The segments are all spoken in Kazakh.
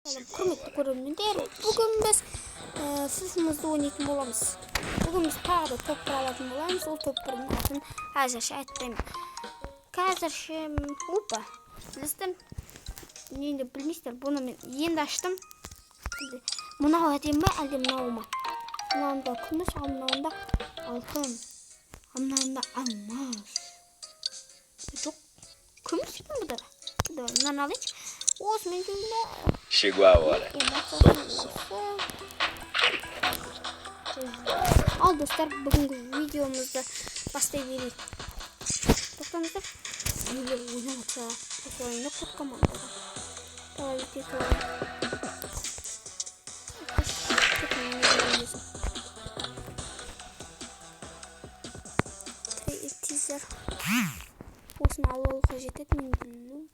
Құрметті көрермендер, бүгін біз сізімізді ойнайтын боламыз. Бүгін біз тағы да топ алатын боламыз. Ол топтың атын әзірше айтпаймын. Қазірше опа, білістім. Енді білмейсіздер, бұны мен енді аштым. Мынау әдем бе, әлде мынау ма? Мынауында күміс, ал мынауында алтын. Ал мынауында алмас. Жоқ, күміс пе бұдар? Мынаны алайыншы. Осымен жүзді. Chegou a hora. Ал достар, бүгінгі видеомызды бастай берейік. Тоқтаңыздар. Егер ойнамаса, осы ойында көп команда бар. Давай кетейік. Тизер. Осыны алуға қажет етмін білу.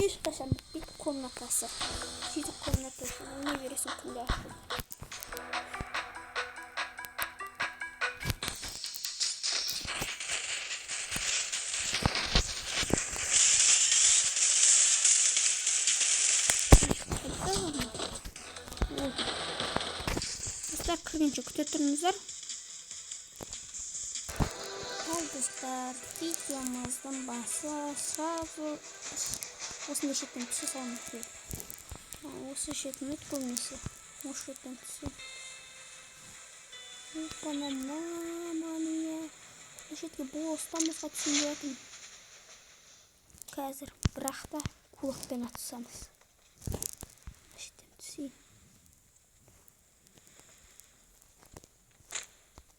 Ешқашан бітпейді комнатасы. Сөйтіп комнатасы. Не бересің күнде ашып. Достар, кіргенше күте тұрыңыздар. Ал достар, видеомыздың басы сразу осында шеттен түсе салмақ керек. Осы шетін өт көмесі. Осы шеттен түсе. Мамания. Осы шетке бостамызға түсінге өтім. Қазір бірақ та кулықпен атысамыз. Шеттен түсейін.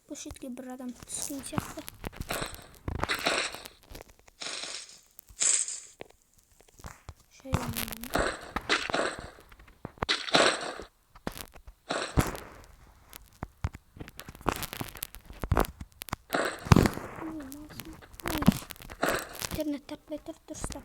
Бұл шетке бір адам түскен сияқты. İnternet tabletler dursa.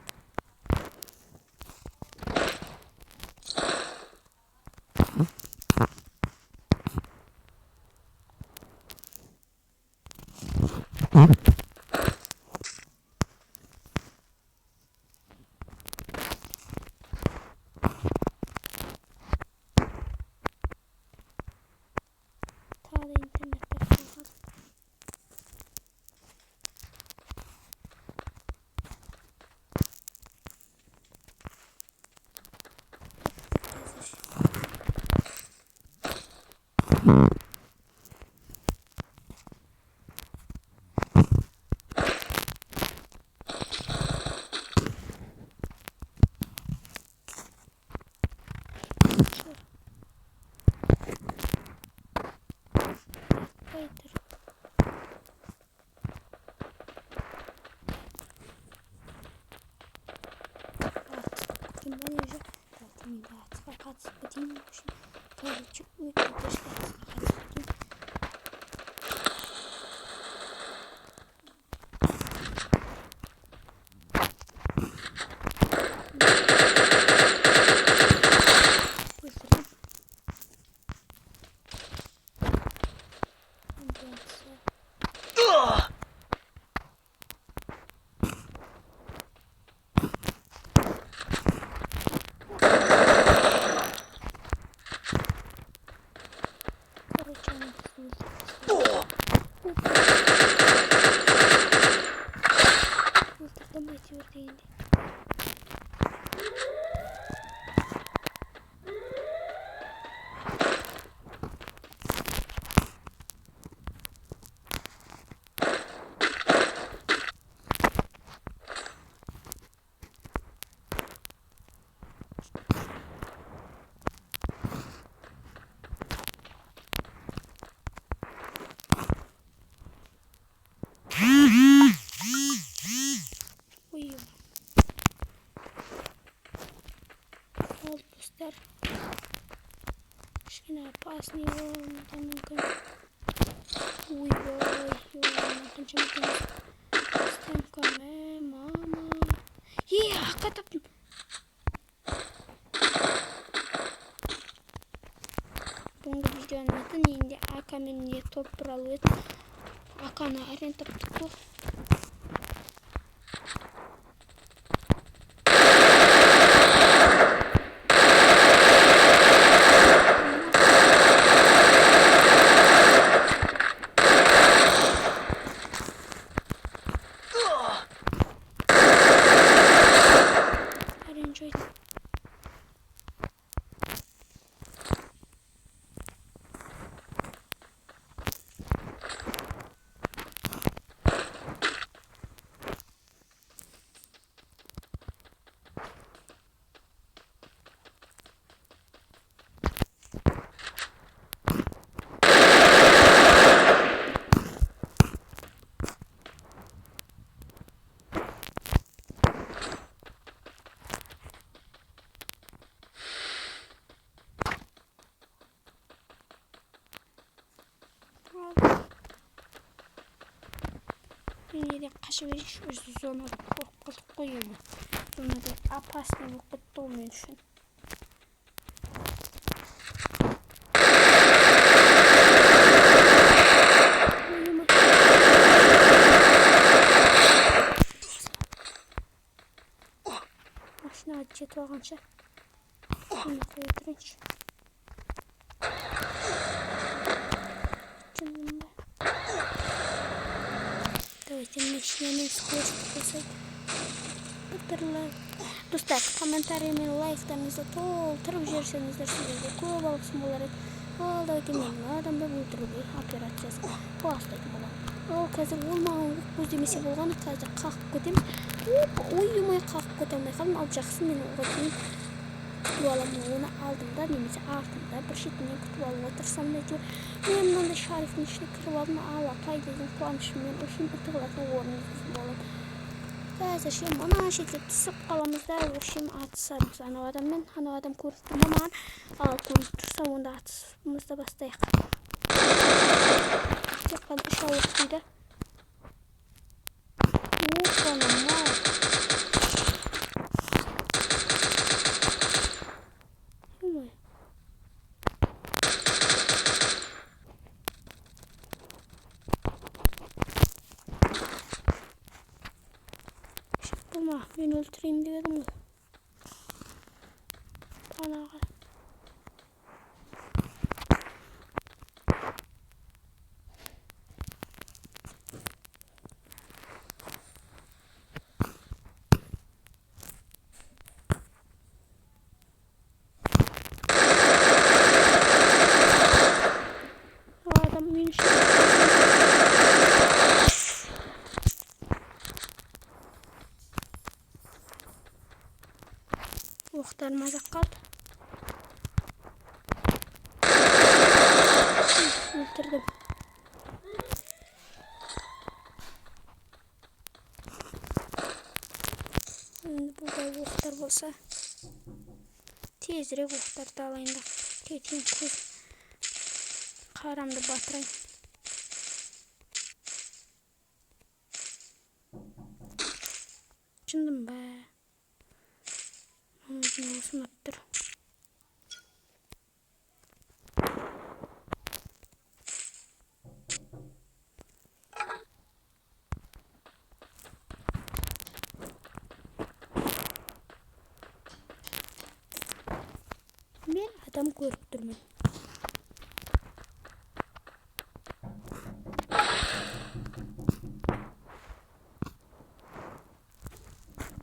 Кішкене опасный болуы мүмкін. Ой-ой, қанша мүмкін. Стенка, мама. Аққа таптым. Бүгінгі видеоның атын енді ака мен топ туралы еді. Аканы әрең таптық қой. Nereden kaçıveriş zonada korkup koyuyor. Zonada apasını vakit olmuyor düşün. Maşına jet olğanca bunu koyduruş. Canım be. Давайте начнем искусство. Dostlar, kommentariyami like'larınızı толтырып жіберсеңіздер сіздерге көп алғысым болар еді. Ал давайте мен адамды өлтіруге операциясы бастайтын боламын. Ал қазір ол маған көздемесе болғаны қазір қақып кетемін. Ойымай қақып кете алмай қалдым. Ал жақсы мен оған дейін күтіп аламын. Оны алдымда немесе артымда бір шетінен күтіп алуға тырысам да әйтеуір. Мен мынандай шарифтің ішіне кіріп алдым. Ал апай деген қуанышыммен үшін ұтылатын орнымыз боламын. Әзірше мына шетке түсіп қаламыз да общем атысамыз. Анау адаммен, анау адам көріп тұрма маған. Ал көріп тұрса онда атысымызды бастайық. Тек қана 3 ауық дейді. Опанама. Ой. Ama ben öldüreyim dedim mi? Bana adam beni Muhtar mazakal. Öldürdüm. Şimdi burada muhtar olsa tezirek muhtarda alayım da keteyim kız karamda batırayım. Düşündüm be. Ne olsun attır. Ben adam görüp durmam.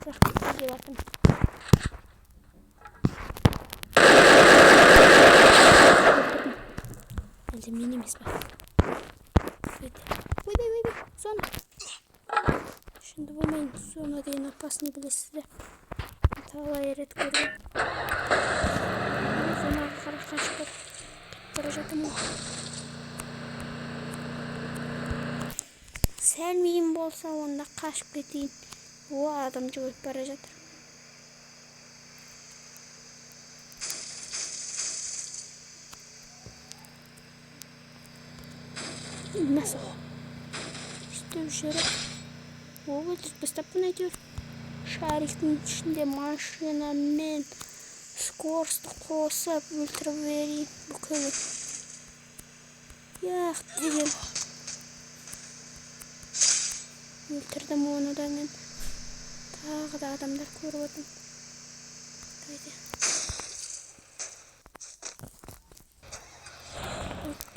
Bırak bir bakın. Bence minimiz bak. Vay. Son. Şimdi bu men sonra da yine pasını bile size. Tava yeret görüyorum. Sonra arkadaşlar çıkıp duracaktım o. Sen miyim bolsa onda kaçıp gideyim. O adamcı ölüp baracaktır. Nasıl? İşte bir şey. O Bestap'ın ne diyor? Şarifin içinde maşina men скоростьты қосып өлтіріп берейін бүкіл. Яқ деген. Өлтірдім оны да мен. Тағы да адамдар көріп отырмын.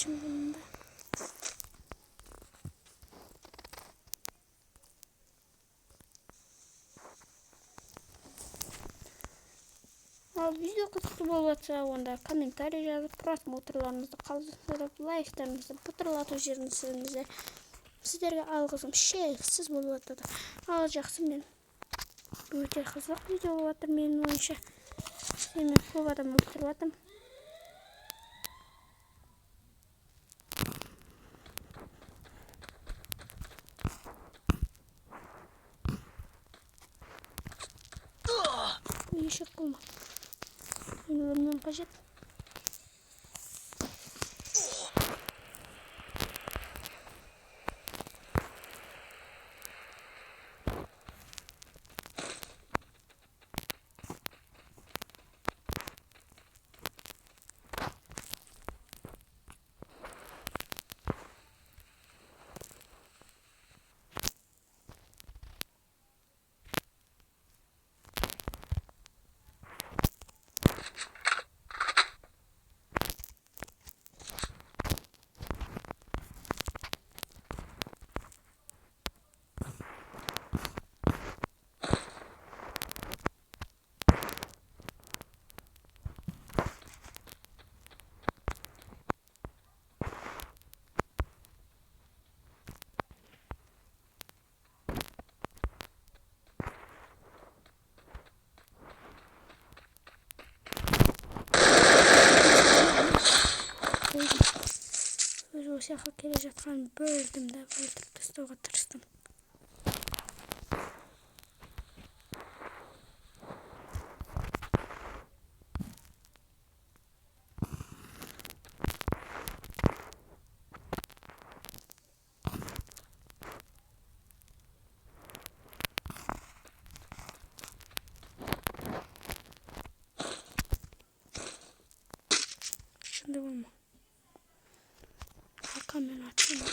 Öldüm da. Видео қызықты болып жатса, онда комментарий жазып, просмотрларыңызды қалдырып, лайктарыңызды бұтырлатып жүріңіздер. Сіздерге алғысым шексіз болып жатады. Ал жақсы, мен өте қызық видео болып жатыр менің ойымша. Мен көп адам өлтіріп жатырмын. Ешек қылма. Мен өлмем қажет. Şaka gelecek falan böldüm de böldürüp testova tırstım. Şimdi bulma. Kamera açayım.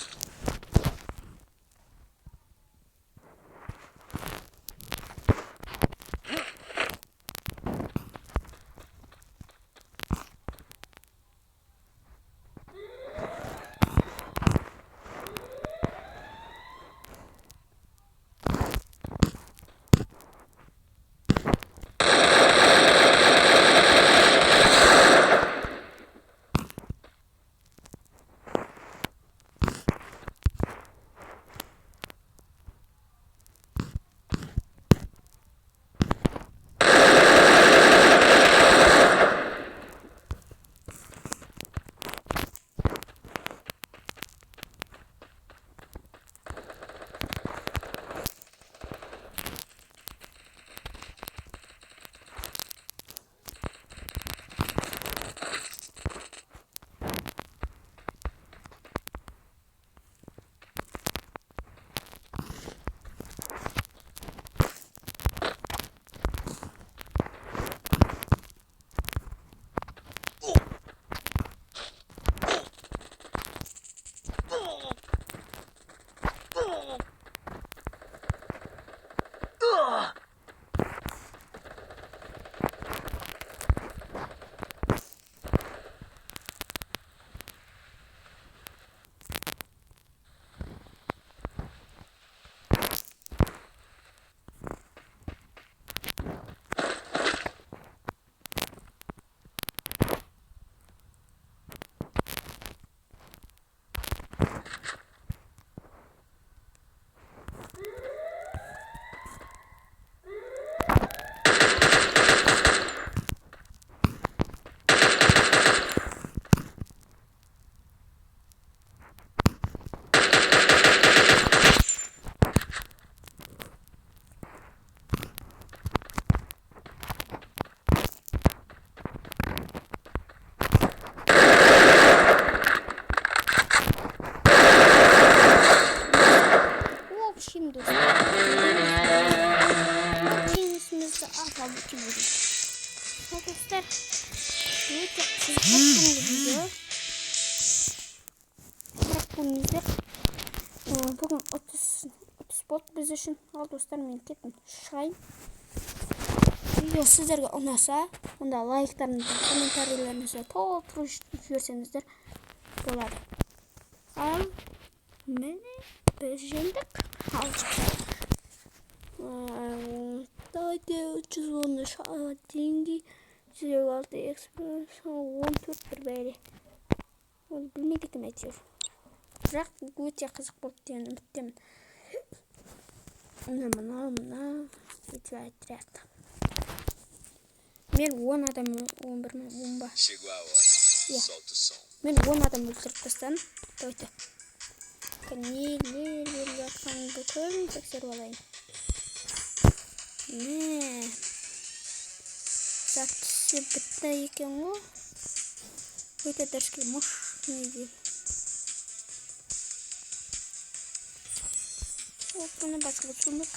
Şimdi cinsimizi atalım ki vurayım. Arkadaşlar bu çok kızgın bunu izler. Bugün 30 bot biz için al dostlar men ketdim. Şahin. Video sizlerge unasa, onda like'larınızı, kommentarlarınızı to'ldirib jürsеңizdер bo'ladi. Meni beğendik. Daydı 313 деньги 156 экспресс 14 bir böyle. Onu bilmedik mi ediyor? Bırak öte kızık bulup diyen ümitteyim. Mana video ettirek. Men 10 adam 11 mi 10 ba. Chegou a hora. Solta o som. Men 10 adam öldürüp tastan. Daydı. Kanilleri yapkan bütün tekrar olayım. Ne? Saksi bitta ekan o. Öte ders kelmoş. Neydi? Bunu başka tutmak.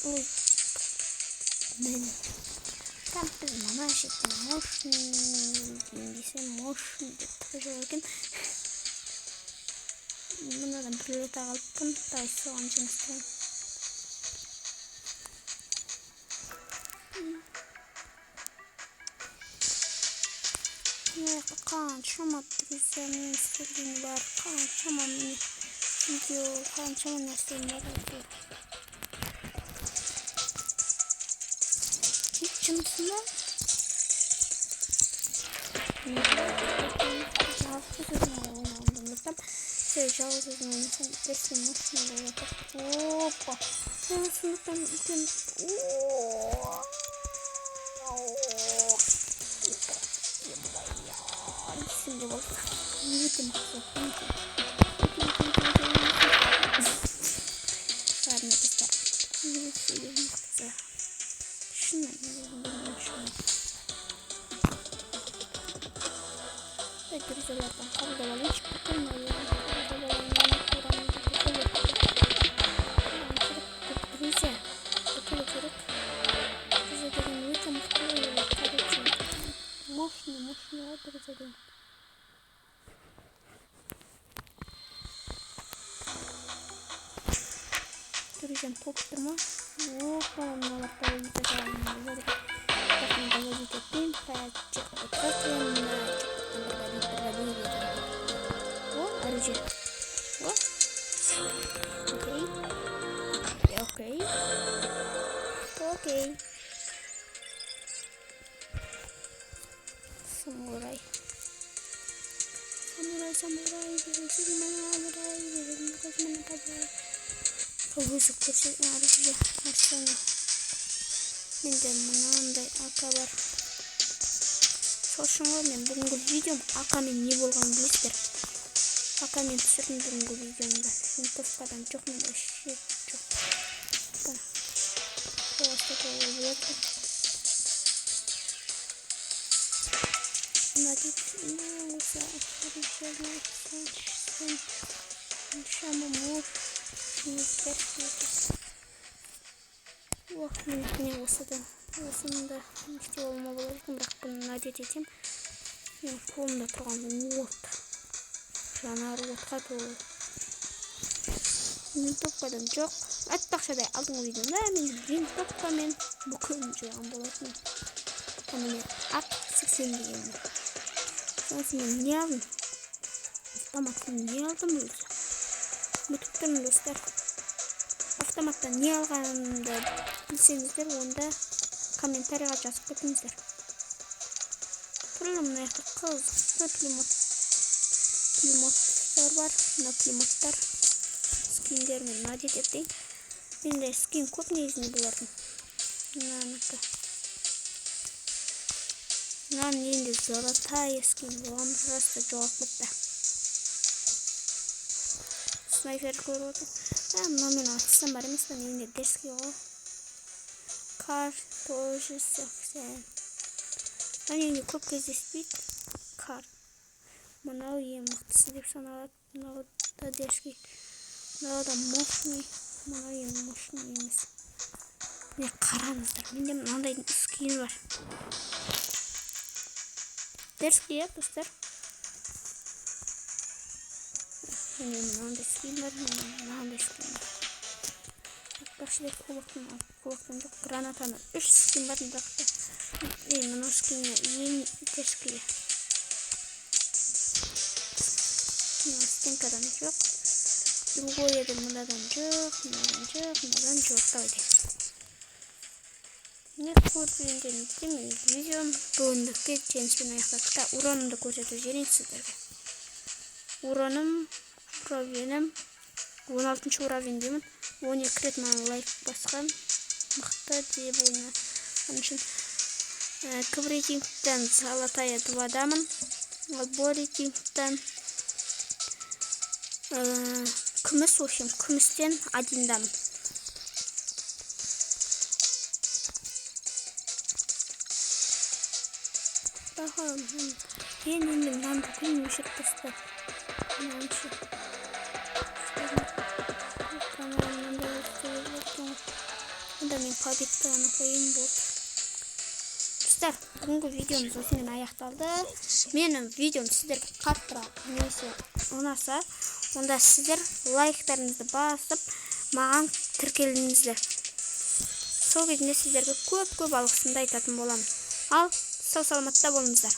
Oy. Ben. Kampız mama şekli moş. Dingisi moş. Tekrar bunlardan bir tağalıptım. Daha soğancını istedim. Kançama düzenli istediğini var. Kançama video. Kançama neslerini var. Hiç çımsın var. Sejal sözünü resim hoşuna olacak. Hoppa. Sınıftan bütün şimdi bak. өте мақсатпен ладно, достар. Друзьялардан қабылдап алайыншы. Друзья, бүкіл керек. Друзья деген өте мықты ойлар. Мощный, друзья деген. Друзьям топтыр ма? Опа, мыналар доводить етемін. Доводить етпеймін. Оружие. О. Окей. Самурай. Өзі көрсеткен арызды арсаны. Менде мынандай ака бар. Шошын ғой, мен бүгінгі видеом акамен не болғанын білесіздер. Акамен түсірдім бүгінгі видеомда. Винтовкадан жоқ, мен вообще жоқ. Просто такого болады. Міне осында істе болма болады, бірақ бұны надет етем. Мен қолымда тұрған от. Жанары отқа толы. Винтовкадан жоқ. Айтпақшадай алдыңғы видеомда мен винтовкамен бүкілін жойған болатын. Міне ақ 80 дегенде. Сонысымен не алдым? Автоматтан не алдым өзі? Бүтіп тұрмын, достар. Автоматтан не алғанымды білсеңіздер, онда комментарийға жазып кетіңіздер. Түрлі мына жақта қызықты племоттар бар. Мына племоттар скиндермен надет етейін. Менде скин көп негізінде бұлардың. Мынаныкі. Мынаның енді золотая скин болған, просто жоғап бітті. Снайпер көріп отыр. Мына мен атыстан бар емес, енді дерске ғой. Кар тоже 80. Мына енді көп кездеспейді. Кар. Мынау ең мықтысы деп саналады. Мынау да дерске. Мынау да мощный. Мынау ең мощный емес. Міне қараңыздар. Менде мынандайдың скин бар. Дерске, достар. Міне мынандай скин бар. Мынандай скин бар. Бақшыдай кулақтан жоқ. Гранатаны 3 скин бар. Мынау скинне ең дерске. Мынау стенкадан жоқ. Другой еді мынадан жоқ. Мынадан жоқ. Давайте. Не көргенден мен видеом бүгіндікке жеңіспен аяқтадық. Уронымды көрсетіп жіберейін сіздерге. Уроным 16 уровень деймін. 12 рет маған лайк басқан. Мықты деп ойна. Оның үшін кібрейтингтен золотая 2-дамын. Боретингтен күміс, в общем, күмістен 1-дамын. Енді мынаны бүкілін өшіріп тастап. Онда мен победканы қойын болды. Достар, бүгінгі видеомыз осымен аяқталды. Менің видеом сіздерге қаттырақ немесе ұнаса, онда сіздер лайктарыңызды басып, маған тіркеліңіздер. Сол кезінде сіздерге көп алғысымды айтатын боламын. Ал сау саламатта болыңыздар.